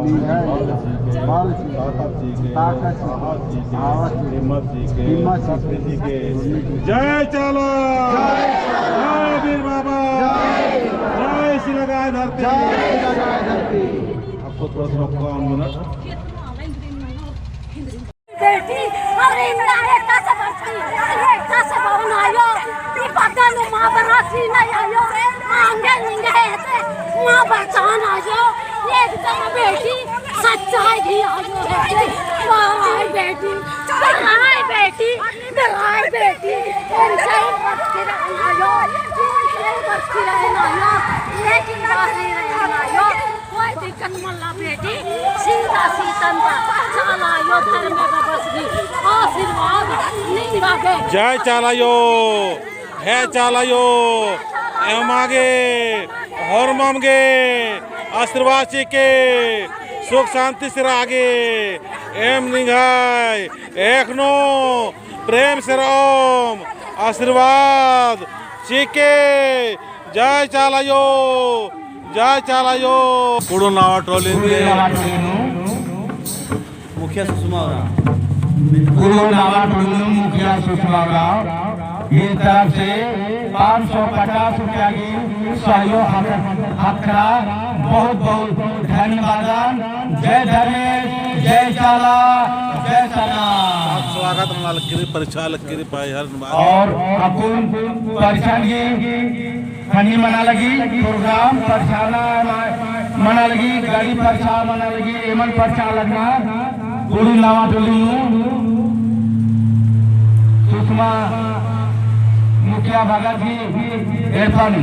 जी है बल ताकत हिम्मत जी के जय चाला, जय वीर बाबा, जय श्री लगाए धरती। आपको थोड़ा काम मिनट बेटी और इनका एकता से बचती एकता से भवन आयो ये पता नो मां बरासी नहीं आयो आंगे निंगे ऐसे मां बचान आयो एकदम बेटी सच्चाई की आयो है वाह बेटी दराई बेटी इनसे बचती रहना आयो लेकिन बाहरी रहना आयो कोई दिक्कत मल्ला बेटी सीधा सीतन चला आयो धर्म में बसगी आशीर्वाद निंगा बेटी जय चालायो, है चालायो, एम आगे और मांगे आशीर्वाद के सुख शांति से आगे एम निघाय एक नो प्रेम से ओम आशीर्वाद चीके जय चालायो, जय चालायो। कुड़ो नावा टोली मुखिया सुषमा मुखिया सुषमा ये तरफ से 550 रुपया की सहयोग हकरा बहुत बहुत धन्यवाद। जय धर्मेश, जय चाला, जय सना। स्वागत परीक्षा लगी पाई हर और अपन परीक्षा की खनी मना लगी प्रोग्राम परीक्षा मना लगी गाड़ी परीक्षा मना लगी एमन परीक्षा लगना गुरु नावा टोली सुषमा मुखिया भगत जी एरफानी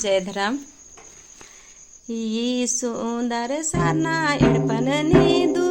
जय धर्म ये सुंदर सना एड़पन नी दू